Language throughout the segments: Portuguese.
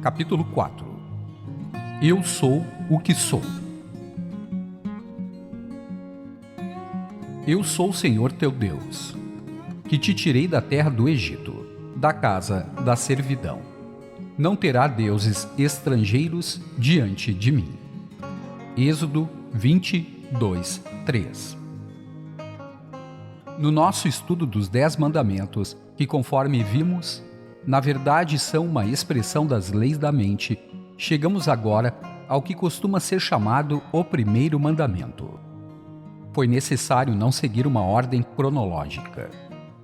Capítulo 4. Eu sou o que sou. Eu sou o Senhor teu Deus, que te tirei da terra do Egito, da casa da servidão. Não terá deuses estrangeiros diante de mim. Êxodo 22, 3. No nosso estudo dos 10 mandamentos, que conforme vimos, na verdade são uma expressão das leis da mente, chegamos agora ao que costuma ser chamado o primeiro mandamento. Foi necessário não seguir uma ordem cronológica,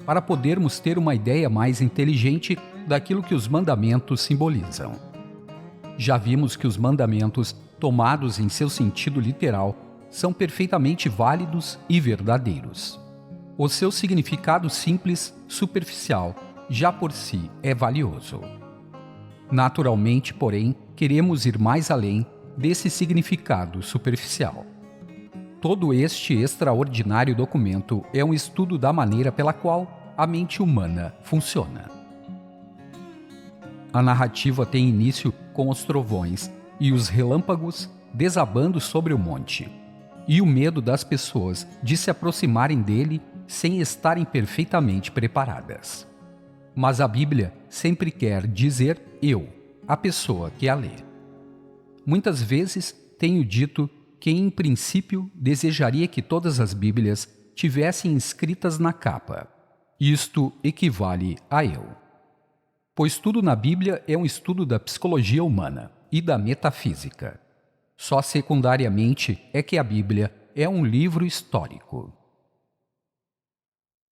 para podermos ter uma ideia mais inteligente daquilo que os mandamentos simbolizam. Já vimos que os mandamentos, tomados em seu sentido literal, são perfeitamente válidos e verdadeiros. O seu significado simples, superficial, já por si é valioso. Naturalmente, porém, queremos ir mais além desse significado superficial. Todo este extraordinário documento é um estudo da maneira pela qual a mente humana funciona. A narrativa tem início com os trovões e os relâmpagos desabando sobre o monte, e o medo das pessoas de se aproximarem dele sem estarem perfeitamente preparadas. Mas a Bíblia sempre quer dizer eu, a pessoa que a lê. Muitas vezes tenho dito que, em princípio, desejaria que todas as Bíblias tivessem escritas na capa. Isto equivale a eu. Pois tudo na Bíblia é um estudo da psicologia humana e da metafísica. Só secundariamente é que a Bíblia é um livro histórico.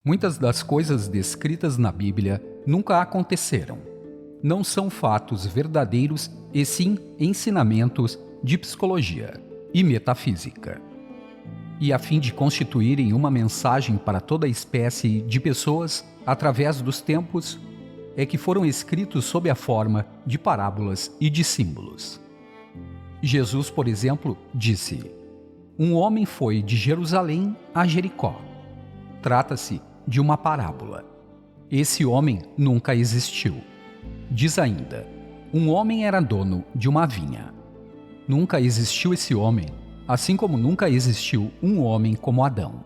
Muitas das coisas descritas na Bíblia nunca aconteceram. Não são fatos verdadeiros, e sim ensinamentos de psicologia e metafísica. E a fim de constituírem uma mensagem para toda espécie de pessoas através dos tempos, é que foram escritos sob a forma de parábolas e de símbolos. Jesus, por exemplo, disse: um homem foi de Jerusalém a Jericó. Trata-se de uma parábola. Esse homem nunca existiu. Diz ainda: um homem era dono de uma vinha. Nunca existiu esse homem, assim como nunca existiu um homem como Adão,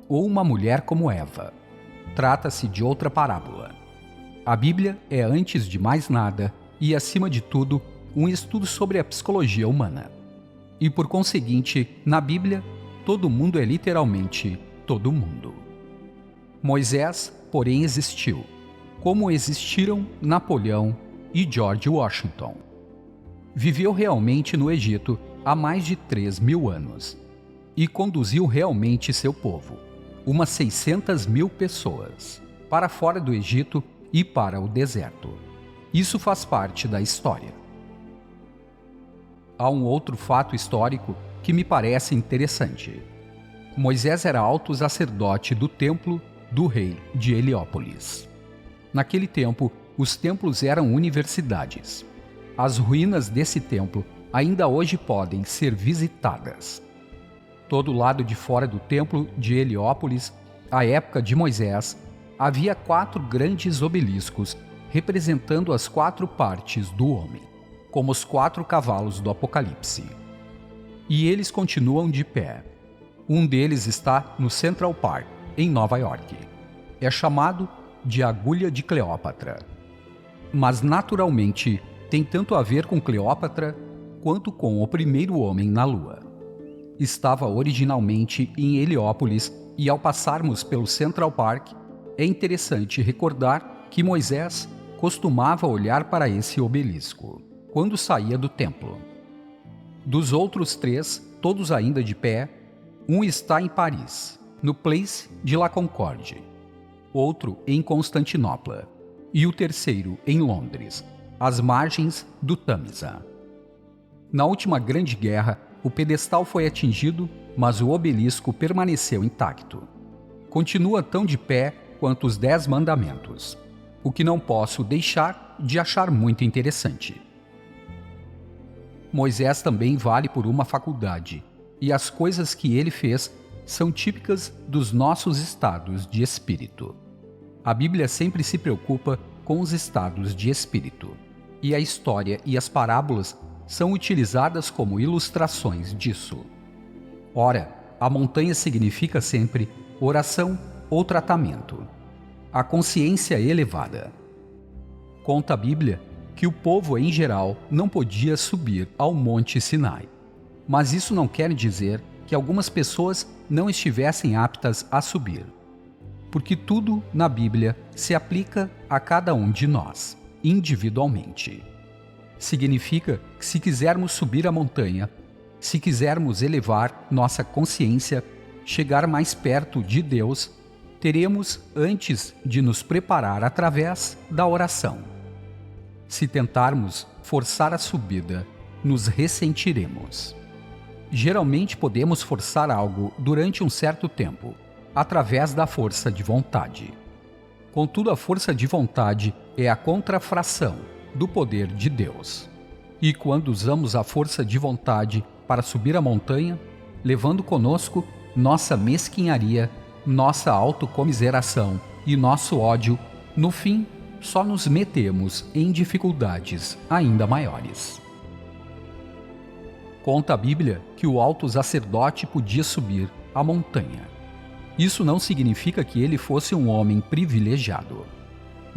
ou uma mulher como Eva. Trata-se de outra parábola. A Bíblia é, antes de mais nada, e acima de tudo, um estudo sobre a psicologia humana. E por conseguinte, na Bíblia, todo mundo é literalmente todo mundo. Moisés, porém, existiu, como existiram Napoleão e George Washington. Viveu realmente no Egito há mais de 3.000 anos e conduziu realmente seu povo, umas 600.000 pessoas, para fora do Egito e para o deserto. Isso faz parte da história. Há um outro fato histórico que me parece interessante. Moisés era alto sacerdote do templo do rei de Heliópolis. Naquele tempo, os templos eram universidades. As ruínas desse templo ainda hoje podem ser visitadas. Todo lado de fora do templo de Heliópolis, à época de Moisés, havia 4 grandes obeliscos representando as 4 partes do homem, como os 4 cavalos do Apocalipse. E eles continuam de pé. Um deles está no Central Park, em Nova York. É chamado de Agulha de Cleópatra. Mas, naturalmente, tem tanto a ver com Cleópatra quanto com o primeiro homem na Lua. Estava originalmente em Heliópolis e, ao passarmos pelo Central Park, é interessante recordar que Moisés costumava olhar para esse obelisco quando saía do templo. Dos outros 3, todos ainda de pé, um está em Paris, no Place de la Concorde, outro em Constantinopla e o terceiro em Londres, às margens do Tâmisa. Na última Grande Guerra, o pedestal foi atingido, mas o obelisco permaneceu intacto. Continua tão de pé quanto os 10 mandamentos, o que não posso deixar de achar muito interessante. Moisés também vale por uma faculdade, e as coisas que ele fez são típicas dos nossos estados de espírito. A Bíblia sempre se preocupa com os estados de espírito. e a história e as parábolas são utilizadas como ilustrações disso. Ora, a montanha significa sempre oração ou tratamento. A consciência elevada. Conta a Bíblia que o povo em geral não podia subir ao Monte Sinai. Mas isso não quer dizer que algumas pessoas não estivessem aptas a subir. Porque tudo na Bíblia se aplica a cada um de nós, individualmente. Significa que se quisermos subir a montanha, se quisermos elevar nossa consciência, chegar mais perto de Deus, teremos antes de nos preparar através da oração. Se tentarmos forçar a subida, nos ressentiremos. Geralmente podemos forçar algo durante um certo tempo, através da força de vontade. Contudo, a força de vontade é a contrafração do poder de Deus. E quando usamos a força de vontade para subir a montanha, levando conosco nossa mesquinharia, nossa autocomiseração e nosso ódio, no fim, só nos metemos em dificuldades ainda maiores. Conta a Bíblia que o alto sacerdote podia subir a montanha. Isso não significa que ele fosse um homem privilegiado.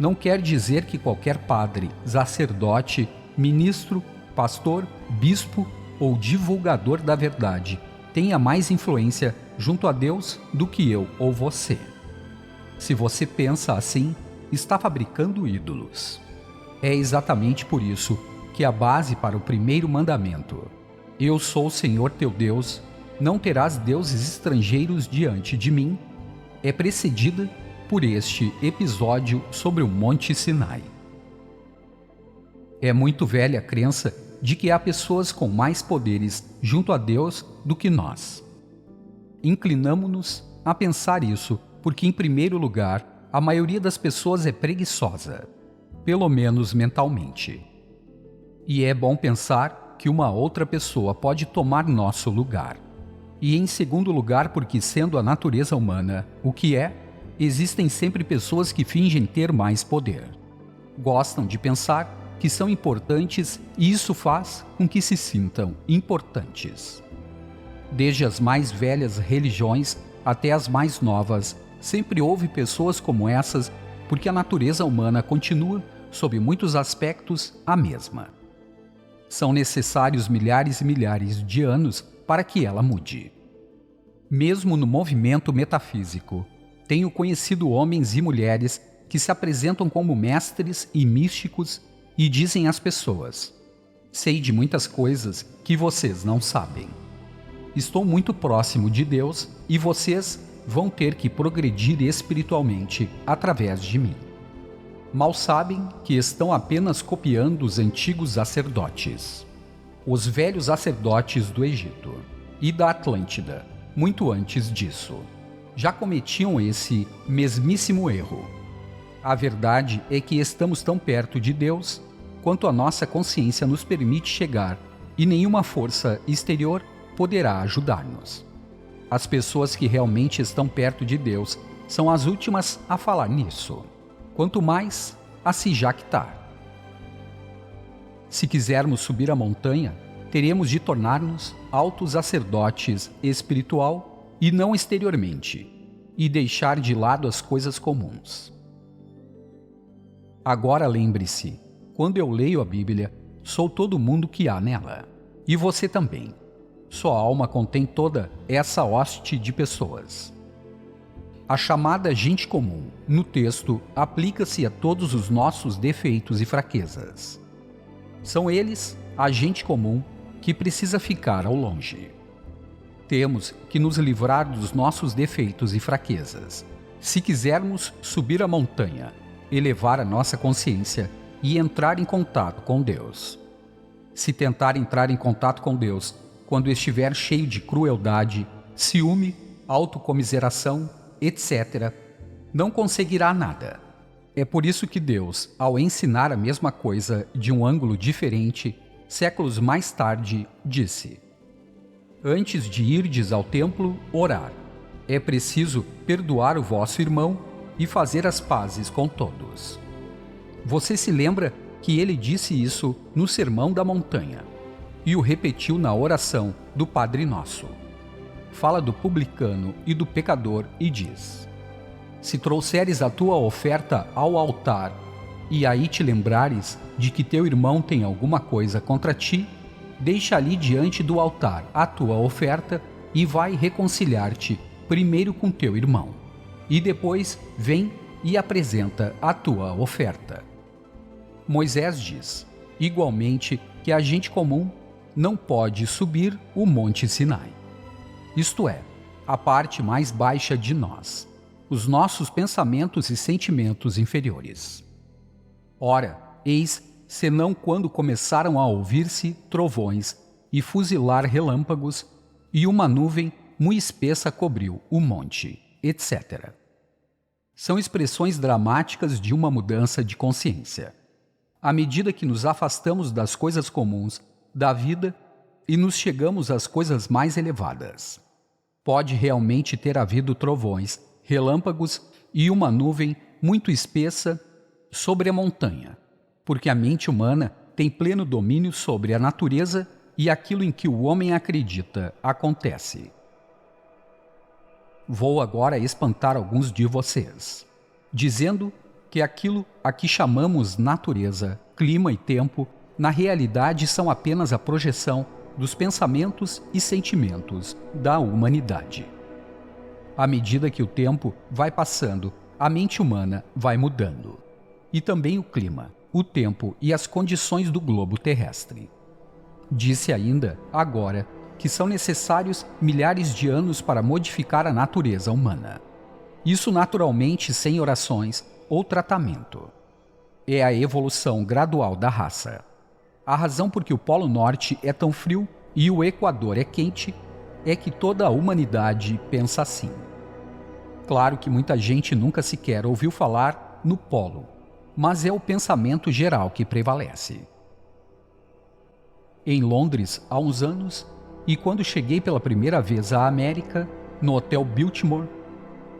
Não quer dizer que qualquer padre, sacerdote, ministro, pastor, bispo ou divulgador da verdade tenha mais influência junto a Deus do que eu ou você. Se você pensa assim, está fabricando ídolos. É exatamente por isso que a base para o primeiro mandamento, eu sou o Senhor teu Deus, não terás deuses estrangeiros diante de mim, é precedida por este episódio sobre o Monte Sinai. É muito velha a crença de que há pessoas com mais poderes junto a Deus do que nós. Inclinamo-nos a pensar isso porque, em primeiro lugar, a maioria das pessoas é preguiçosa, pelo menos mentalmente. E é bom pensar que uma outra pessoa pode tomar nosso lugar. E em segundo lugar, porque sendo a natureza humana o que é, existem sempre pessoas que fingem ter mais poder. Gostam de pensar que são importantes e isso faz com que se sintam importantes. Desde as mais velhas religiões até as mais novas, sempre houve pessoas como essas, porque a natureza humana continua, sob muitos aspectos, a mesma. São necessários milhares e milhares de anos para que ela mude. Mesmo no movimento metafísico, tenho conhecido homens e mulheres que se apresentam como mestres e místicos e dizem às pessoas: sei de muitas coisas que vocês não sabem. Estou muito próximo de Deus e vocês vão ter que progredir espiritualmente através de mim. Mal sabem que estão apenas copiando os antigos sacerdotes. Os velhos sacerdotes do Egito e da Atlântida, muito antes disso, já cometiam esse mesmíssimo erro. A verdade é que estamos tão perto de Deus quanto a nossa consciência nos permite chegar, e nenhuma força exterior poderá ajudar-nos. As pessoas que realmente estão perto de Deus são as últimas a falar nisso, quanto mais a se jactar. Se quisermos subir a montanha, teremos de tornar-nos altos sacerdotes espiritual e não exteriormente, e deixar de lado as coisas comuns. Agora lembre-se, quando eu leio a Bíblia, sou todo mundo que há nela, e você também. Sua alma contém toda essa hoste de pessoas. A chamada gente comum, no texto, aplica-se a todos os nossos defeitos e fraquezas. São eles, a gente comum, que precisa ficar ao longe. Temos que nos livrar dos nossos defeitos e fraquezas, se quisermos subir a montanha, elevar a nossa consciência e entrar em contato com Deus. Se tentar entrar em contato com Deus quando estiver cheio de crueldade, ciúme, autocomiseração, etc., não conseguirá nada. É por isso que Deus, ao ensinar a mesma coisa de um ângulo diferente, séculos mais tarde, disse: antes de irdes ao templo orar, é preciso perdoar o vosso irmão e fazer as pazes com todos. Você se lembra que ele disse isso no Sermão da Montanha e o repetiu na oração do Padre Nosso. Fala do publicano e do pecador e diz: se trouxeres a tua oferta ao altar e aí te lembrares de que teu irmão tem alguma coisa contra ti, deixa ali diante do altar a tua oferta e vai reconciliar-te primeiro com teu irmão, e depois vem e apresenta a tua oferta. Moisés diz, igualmente, que a gente comum não pode subir o Monte Sinai. Isto é, a parte mais baixa de nós, os nossos pensamentos e sentimentos inferiores. Ora, eis, senão quando começaram a ouvir-se trovões e fuzilar relâmpagos, e uma nuvem muito espessa cobriu o monte, etc. São expressões dramáticas de uma mudança de consciência. À medida que nos afastamos das coisas comuns da vida e nos chegamos às coisas mais elevadas. Pode realmente ter havido trovões, relâmpagos e uma nuvem muito espessa sobre a montanha, porque a mente humana tem pleno domínio sobre a natureza e aquilo em que o homem acredita acontece. Vou agora espantar alguns de vocês, dizendo que aquilo a que chamamos natureza, clima e tempo, na realidade são apenas a projeção dos pensamentos e sentimentos da humanidade. À medida que o tempo vai passando, a mente humana vai mudando. E também o clima, o tempo e as condições do globo terrestre. Disse ainda, agora, que são necessários milhares de anos para modificar a natureza humana. Isso naturalmente sem orações ou tratamento. É a evolução gradual da raça. A razão por que o Polo Norte é tão frio e o Equador é quente é que toda a humanidade pensa assim. Claro que muita gente nunca sequer ouviu falar no Polo, mas é o pensamento geral que prevalece. Em Londres, há uns anos, e quando cheguei pela primeira vez à América, no Hotel Biltmore,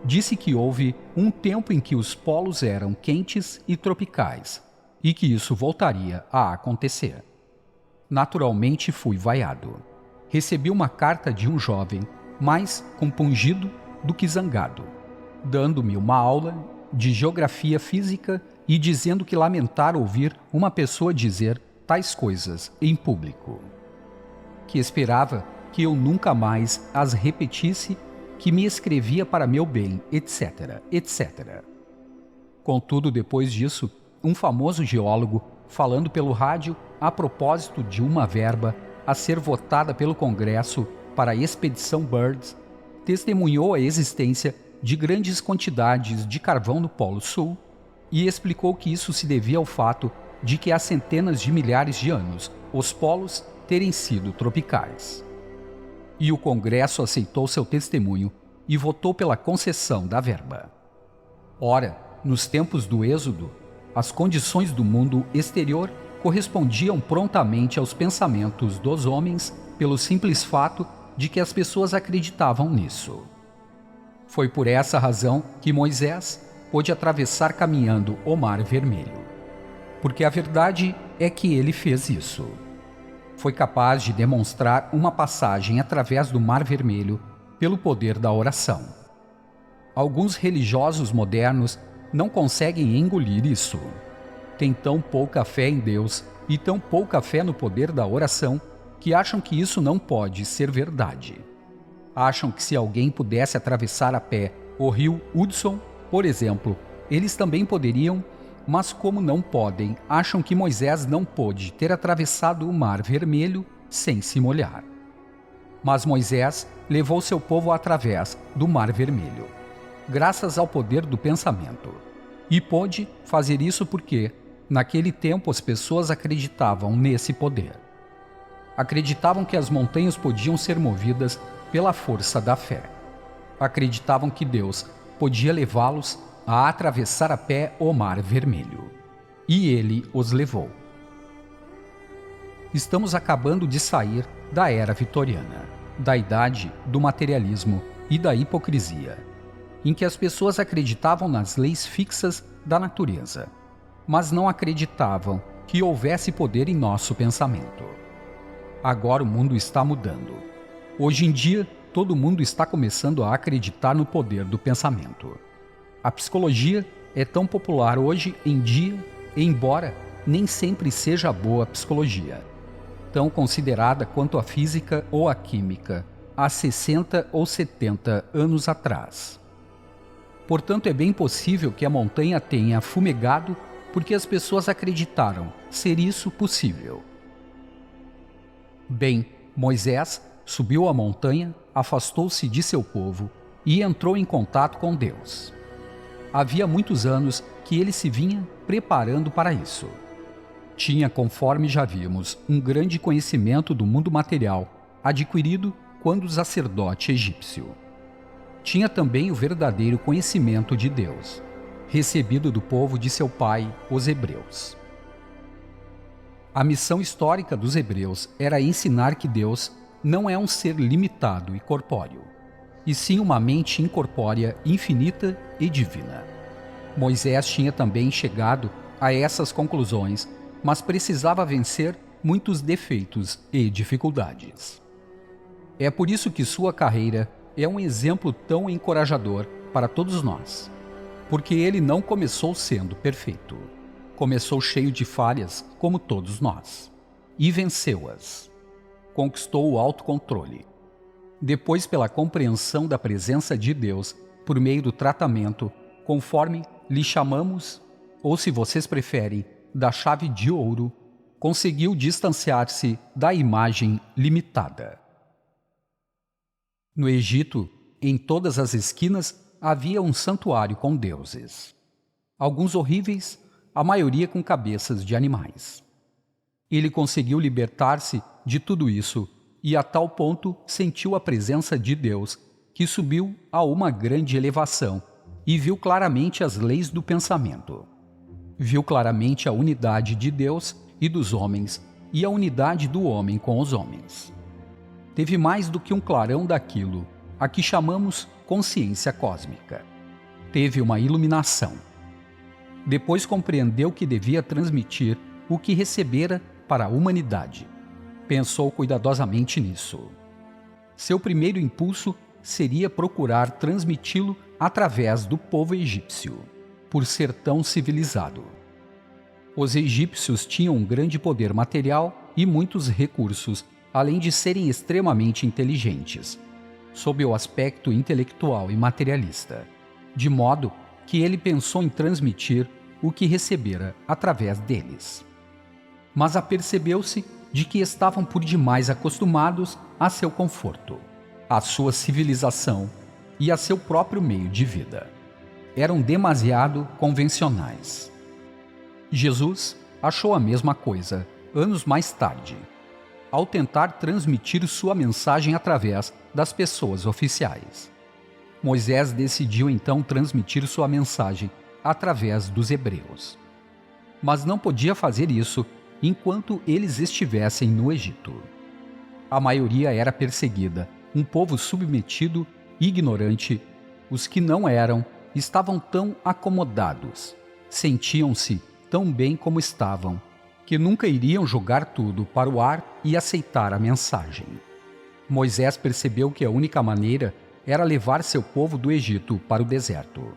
disse que houve um tempo em que os polos eram quentes e tropicais, e que isso voltaria a acontecer. Naturalmente fui vaiado. Recebi uma carta de um jovem, mais compungido do que zangado, dando-me uma aula de geografia física e dizendo que lamentara ouvir uma pessoa dizer tais coisas em público. Que esperava que eu nunca mais as repetisse, que me escrevia para meu bem, etc., etc. Contudo, depois disso, um famoso geólogo, falando pelo rádio a propósito de uma verba a ser votada pelo Congresso para a expedição Birds, testemunhou a existência de grandes quantidades de carvão no Polo Sul e explicou que isso se devia ao fato de que há centenas de milhares de anos os polos terem sido tropicais. E o Congresso aceitou seu testemunho e votou pela concessão da verba. Ora, nos tempos do Êxodo, as condições do mundo exterior correspondiam prontamente aos pensamentos dos homens pelo simples fato de que as pessoas acreditavam nisso. Foi por essa razão que Moisés pôde atravessar caminhando o Mar Vermelho. Porque a verdade é que ele fez isso. Foi capaz de demonstrar uma passagem através do Mar Vermelho pelo poder da oração. Alguns religiosos modernos não conseguem engolir isso. Têm tão pouca fé em Deus e tão pouca fé no poder da oração que acham que isso não pode ser verdade. Acham que se alguém pudesse atravessar a pé o rio Hudson, por exemplo, eles também poderiam, mas como não podem, acham que Moisés não pôde ter atravessado o Mar Vermelho sem se molhar. Mas Moisés levou seu povo através do Mar Vermelho, graças ao poder do pensamento. E pôde fazer isso porque, naquele tempo, as pessoas acreditavam nesse poder. Acreditavam que as montanhas podiam ser movidas pela força da fé. Acreditavam que Deus podia levá-los a atravessar a pé o Mar Vermelho. E ele os levou. Estamos acabando de sair da era vitoriana, da idade do materialismo e da hipocrisia, em que as pessoas acreditavam nas leis fixas da natureza, mas não acreditavam que houvesse poder em nosso pensamento. Agora o mundo está mudando. Hoje em dia, todo mundo está começando a acreditar no poder do pensamento. A psicologia é tão popular hoje em dia, embora nem sempre seja boa psicologia, tão considerada quanto a física ou a química há 60 ou 70 anos atrás. Portanto, é bem possível que a montanha tenha fumegado porque as pessoas acreditaram ser isso possível. Bem, Moisés subiu a montanha, afastou-se de seu povo e entrou em contato com Deus. Havia muitos anos que ele se vinha preparando para isso. Tinha, conforme já vimos, um grande conhecimento do mundo material, adquirido quando sacerdote egípcio. Tinha também o verdadeiro conhecimento de Deus, recebido do povo de seu pai, os hebreus. A missão histórica dos hebreus era ensinar que Deus não é um ser limitado e corpóreo, e sim uma mente incorpórea, infinita e divina. Moisés tinha também chegado a essas conclusões, mas precisava vencer muitos defeitos e dificuldades. É por isso que sua carreira é um exemplo tão encorajador para todos nós, porque ele não começou sendo perfeito. Começou cheio de falhas, como todos nós, e venceu-as. Conquistou o autocontrole. Depois, pela compreensão da presença de Deus por meio do tratamento, conforme lhe chamamos, ou se vocês preferem, da chave de ouro, conseguiu distanciar-se da imagem limitada. No Egito, em todas as esquinas, havia um santuário com deuses. Alguns horríveis, a maioria com cabeças de animais. Ele conseguiu libertar-se de tudo isso e a tal ponto sentiu a presença de Deus que subiu a uma grande elevação e viu claramente as leis do pensamento. Viu claramente a unidade de Deus e dos homens e a unidade do homem com os homens. Teve mais do que um clarão daquilo a que chamamos consciência cósmica. Teve uma iluminação. Depois compreendeu que devia transmitir o que recebera para a humanidade. Pensou cuidadosamente nisso. Seu primeiro impulso seria procurar transmiti-lo através do povo egípcio, por ser tão civilizado. Os egípcios tinham um grande poder material e muitos recursos, além de serem extremamente inteligentes, sob o aspecto intelectual e materialista, de modo que ele pensou em transmitir o que recebera através deles. Mas apercebeu-se de que estavam por demais acostumados a seu conforto, à sua civilização e a seu próprio meio de vida. Eram demasiado convencionais. Jesus achou a mesma coisa, anos mais tarde, ao tentar transmitir sua mensagem através das pessoas oficiais. Moisés decidiu então transmitir sua mensagem através dos hebreus. Mas não podia fazer isso enquanto eles estivessem no Egito. A maioria era perseguida, um povo submetido, ignorante. Os que não eram estavam tão acomodados, sentiam-se tão bem como estavam, que nunca iriam jogar tudo para o ar e aceitar a mensagem. Moisés percebeu que a única maneira era levar seu povo do Egito para o deserto.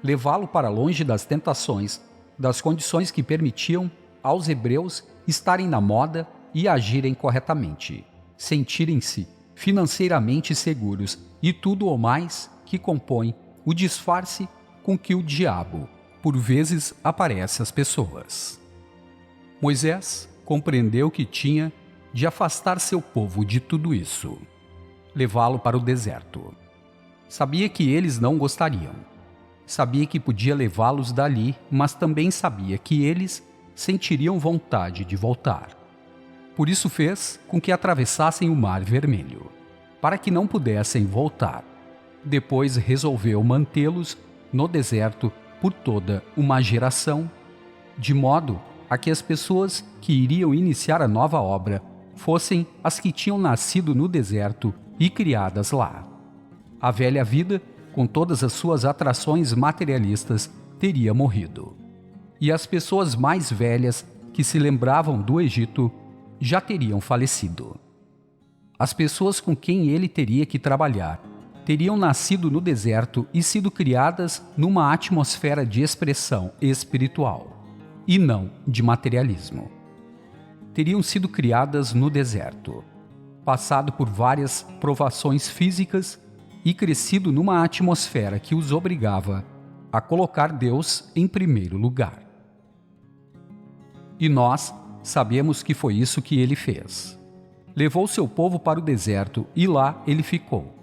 Levá-lo para longe das tentações, das condições que permitiam aos hebreus estarem na moda e agirem corretamente, sentirem-se financeiramente seguros e tudo o mais que compõe o disfarce com que o diabo, por vezes, aparece às pessoas. Moisés compreendeu que tinha de afastar seu povo de tudo isso, levá-lo para o deserto. Sabia que eles não gostariam. Sabia que podia levá-los dali, mas também sabia que eles sentiriam vontade de voltar. Por isso fez com que atravessassem o Mar Vermelho, para que não pudessem voltar. Depois resolveu mantê-los no deserto por toda uma geração, de modo a que as pessoas que iriam iniciar a nova obra fossem as que tinham nascido no deserto e criadas lá. A velha vida, com todas as suas atrações materialistas, teria morrido. E as pessoas mais velhas que se lembravam do Egito já teriam falecido. As pessoas com quem ele teria que trabalhar teriam nascido no deserto e sido criadas numa atmosfera de expressão espiritual, e não de materialismo. Teriam sido criadas no deserto, passado por várias provações físicas e crescido numa atmosfera que os obrigava a colocar Deus em primeiro lugar. E nós sabemos que foi isso que ele fez. Levou seu povo para o deserto e lá ele ficou.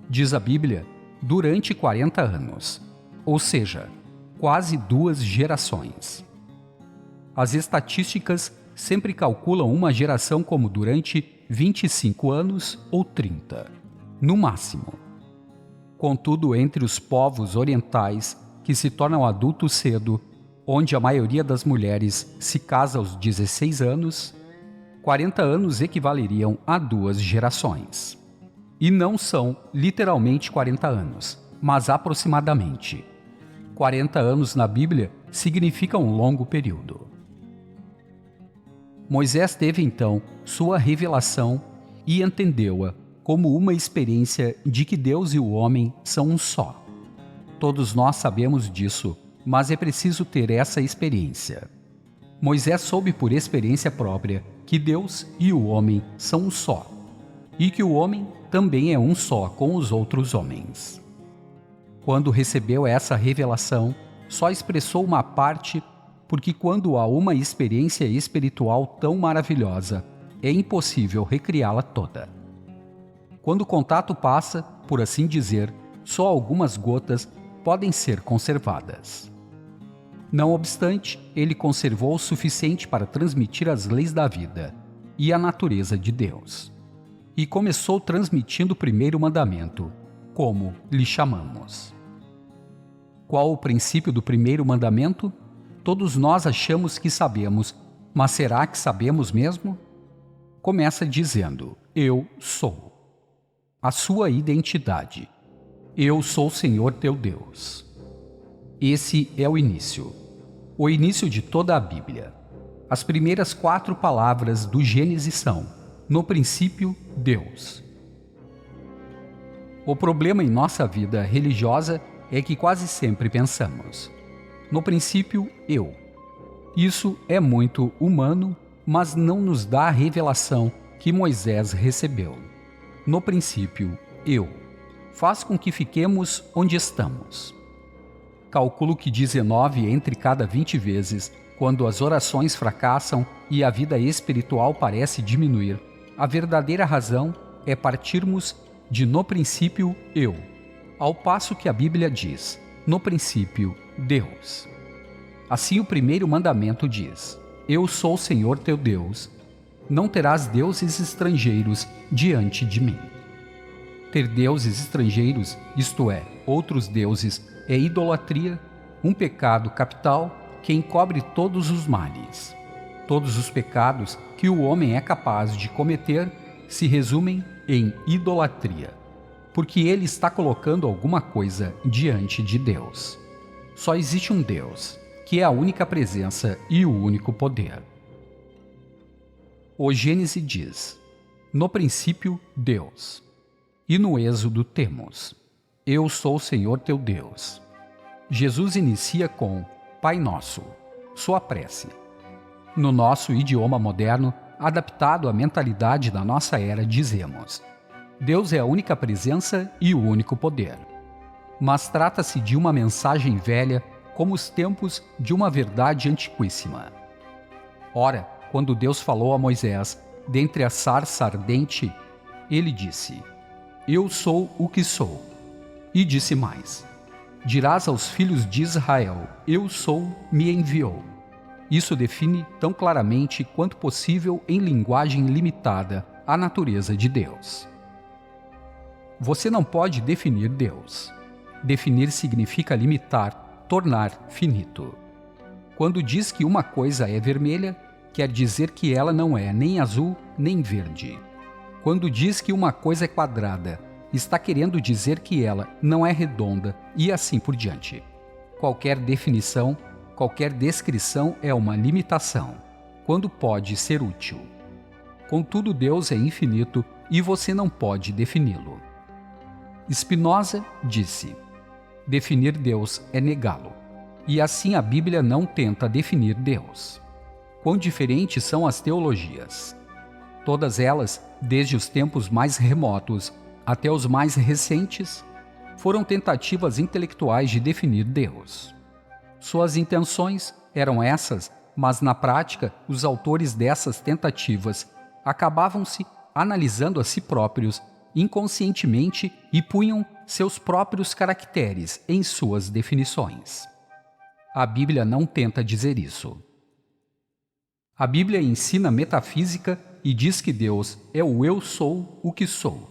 Diz a Bíblia, durante 40 anos, ou seja, quase 2 gerações. As estatísticas sempre calculam uma geração como durante 25 anos ou 30, no máximo. Contudo, entre os povos orientais que se tornam adultos cedo, onde a maioria das mulheres se casa aos 16 anos, 40 anos equivaleriam a 2 gerações. E não são literalmente 40 anos, mas aproximadamente. 40 anos na Bíblia significa um longo período. Moisés teve então sua revelação e entendeu-a como uma experiência de que Deus e o homem são um só. Todos nós sabemos disso, mas é preciso ter essa experiência. Moisés soube por experiência própria que Deus e o homem são um só, e que o homem também é um só com os outros homens. Quando recebeu essa revelação, só expressou uma parte, porque quando há uma experiência espiritual tão maravilhosa, é impossível recriá-la toda. Quando o contato passa, por assim dizer, só algumas gotas podem ser conservadas. Não obstante, ele conservou o suficiente para transmitir as leis da vida e a natureza de Deus. E começou transmitindo o primeiro mandamento, como lhe chamamos. Qual o princípio do primeiro mandamento? Todos nós achamos que sabemos, mas será que sabemos mesmo? Começa dizendo, eu sou. A sua identidade. Eu sou o Senhor teu Deus. Esse é o início de toda a Bíblia. As primeiras 4 palavras do Gênesis são: no princípio, Deus. O problema em nossa vida religiosa é que quase sempre pensamos: no princípio, eu. Isso é muito humano, mas não nos dá a revelação que Moisés recebeu. No princípio, eu. Faz com que fiquemos onde estamos. Calculo que 19 entre cada 20 vezes, quando as orações fracassam e a vida espiritual parece diminuir, a verdadeira razão é partirmos de no princípio eu, ao passo que a Bíblia diz, no princípio Deus. Assim o primeiro mandamento diz, eu sou o Senhor teu Deus, não terás deuses estrangeiros diante de mim. Ter deuses estrangeiros, isto é, outros deuses, é idolatria, um pecado capital que encobre todos os males. Todos os pecados que o homem é capaz de cometer se resumem em idolatria, porque ele está colocando alguma coisa diante de Deus. Só existe um Deus, que é a única presença e o único poder. O Gênesis diz, no princípio, Deus. E no Êxodo temos, eu sou o Senhor teu Deus. Jesus inicia com Pai Nosso, sua prece. No nosso idioma moderno, adaptado à mentalidade da nossa era, dizemos, Deus é a única presença e o único poder. Mas trata-se de uma mensagem velha, como os tempos de uma verdade antiquíssima. Ora, quando Deus falou a Moisés, dentre a sarça ardente, ele disse, eu sou o que sou. E disse mais, dirás aos filhos de Israel, eu sou, me enviou. Isso define tão claramente quanto possível em linguagem limitada a natureza de Deus. Você não pode definir Deus. Definir significa limitar, tornar finito. Quando diz que uma coisa é vermelha, quer dizer que ela não é nem azul nem verde. Quando diz que uma coisa é quadrada, está querendo dizer que ela não é redonda e assim por diante. Qualquer definição, qualquer descrição é uma limitação. quando pode ser útil. Contudo, Deus é infinito e você não pode defini-lo. Spinoza disse: definir Deus é negá-lo. E assim a Bíblia não tenta definir Deus. Quão diferentes são as teologias! Todas elas, desde os tempos mais remotos até os mais recentes, foram tentativas intelectuais de definir Deus. Suas intenções eram essas, mas na prática, os autores dessas tentativas acabavam-se analisando a si próprios inconscientemente e punham seus próprios caracteres em suas definições. A Bíblia não tenta dizer isso. A Bíblia ensina metafísica e diz que Deus é o Eu Sou o que sou.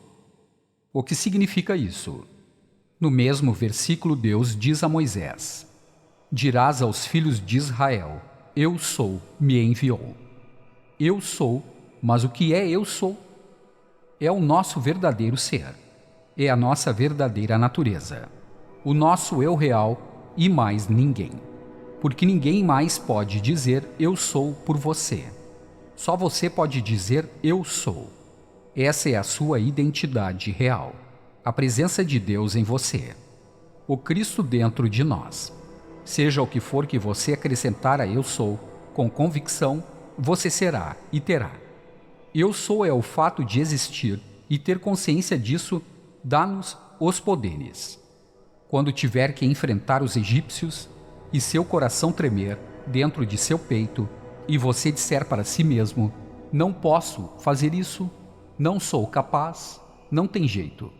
O que significa isso? No mesmo versículo, Deus diz a Moisés: dirás aos filhos de Israel, Eu Sou me enviou. Eu sou, mas o que é Eu Sou? É o nosso verdadeiro ser. É a nossa verdadeira natureza. O nosso eu real e mais ninguém. Porque ninguém mais pode dizer Eu Sou por você. Só você pode dizer Eu Sou. Essa é a sua identidade real. A presença de Deus em você. O Cristo dentro de nós. Seja o que for que você acrescentar a Eu Sou, com convicção, você será e terá. Eu Sou é o fato de existir e ter consciência disso dá-nos os poderes. Quando tiver que enfrentar os egípcios e seu coração tremer dentro de seu peito e você disser para si mesmo, não posso fazer isso, não sou capaz, não tem jeito.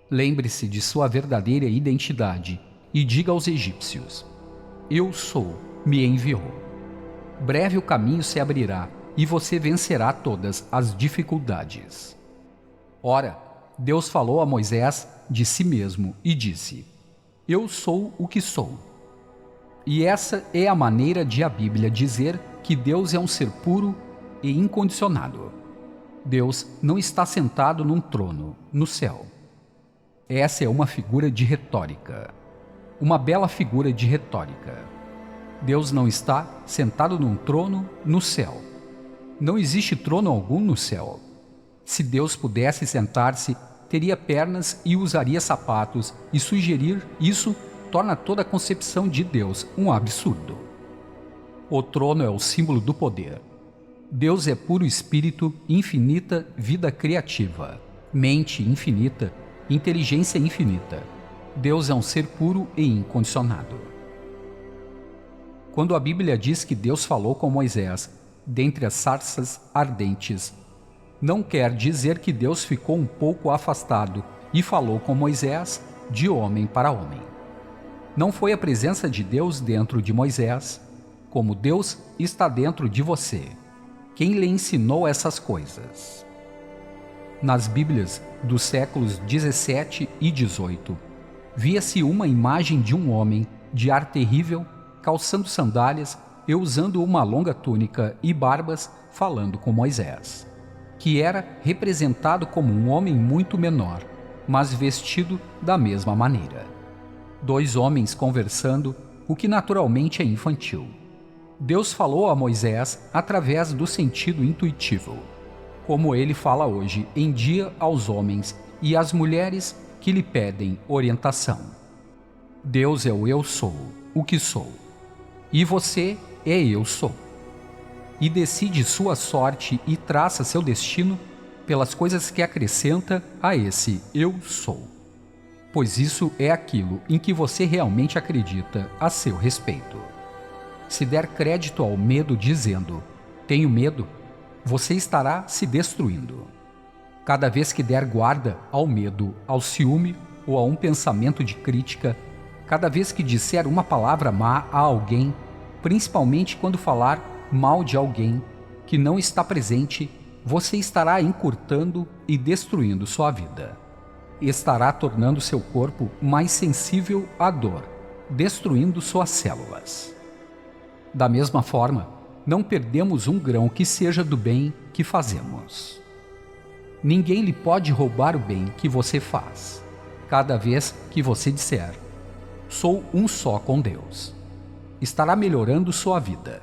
Lembre-se de sua verdadeira identidade e diga aos egípcios, Eu Sou me enviou. Breve o caminho se abrirá e você vencerá todas as dificuldades. Ora, Deus falou a Moisés de si mesmo e disse, Eu sou o que sou. E essa é a maneira de a Bíblia dizer que Deus é um ser puro e incondicionado. Deus não está sentado num trono, no céu. Essa é uma figura de retórica. Uma bela figura de retórica. Deus não está sentado num trono no céu. Não existe trono algum no céu. Se Deus pudesse sentar-se, teria pernas e usaria sapatos, e sugerir isso torna toda a concepção de Deus um absurdo. O trono é o símbolo do poder. Deus é puro espírito, infinita vida criativa, mente infinita, inteligência infinita. Deus é um ser puro e incondicionado. Quando a Bíblia diz que Deus falou com Moisés dentre as sarças ardentes, não quer dizer que Deus ficou um pouco afastado e falou com Moisés de homem para homem. Não foi a presença de Deus dentro de Moisés, como Deus está dentro de você. Quem lhe ensinou essas coisas? Nas Bíblias dos séculos 17 e 18, via-se uma imagem de um homem de ar terrível, calçando sandálias e usando uma longa túnica e barbas, falando com Moisés, que era representado como um homem muito menor, mas vestido da mesma maneira. Dois homens conversando, o que naturalmente é infantil. Deus falou a Moisés através do sentido intuitivo, como ele fala hoje em dia aos homens e às mulheres que lhe pedem orientação. Deus é o Eu Sou, o que sou. E você é Eu Sou. E decide sua sorte e traça seu destino pelas coisas que acrescenta a esse Eu Sou. Pois isso é aquilo em que você realmente acredita a seu respeito. Se der crédito ao medo dizendo, tenho medo, você estará se destruindo. Cada vez que der guarda ao medo, ao ciúme ou a um pensamento de crítica, cada vez que disser uma palavra má a alguém, principalmente quando falar mal de alguém que não está presente, você estará encurtando e destruindo sua vida. Estará tornando seu corpo mais sensível à dor, destruindo suas células. Da mesma forma, não perdemos um grão que seja do bem que fazemos. Ninguém lhe pode roubar o bem que você faz. Cada vez que você disser, sou um só com Deus, estará melhorando sua vida.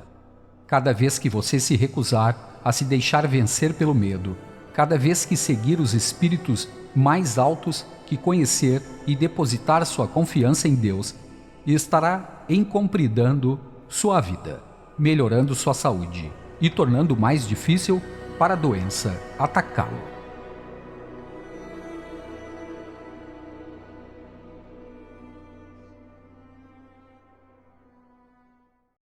Cada vez que você se recusar a se deixar vencer pelo medo, cada vez que seguir os espíritos mais altos que conhecer e depositar sua confiança em Deus, estará encompridando sua vida, melhorando sua saúde e tornando mais difícil para a doença atacá-lo.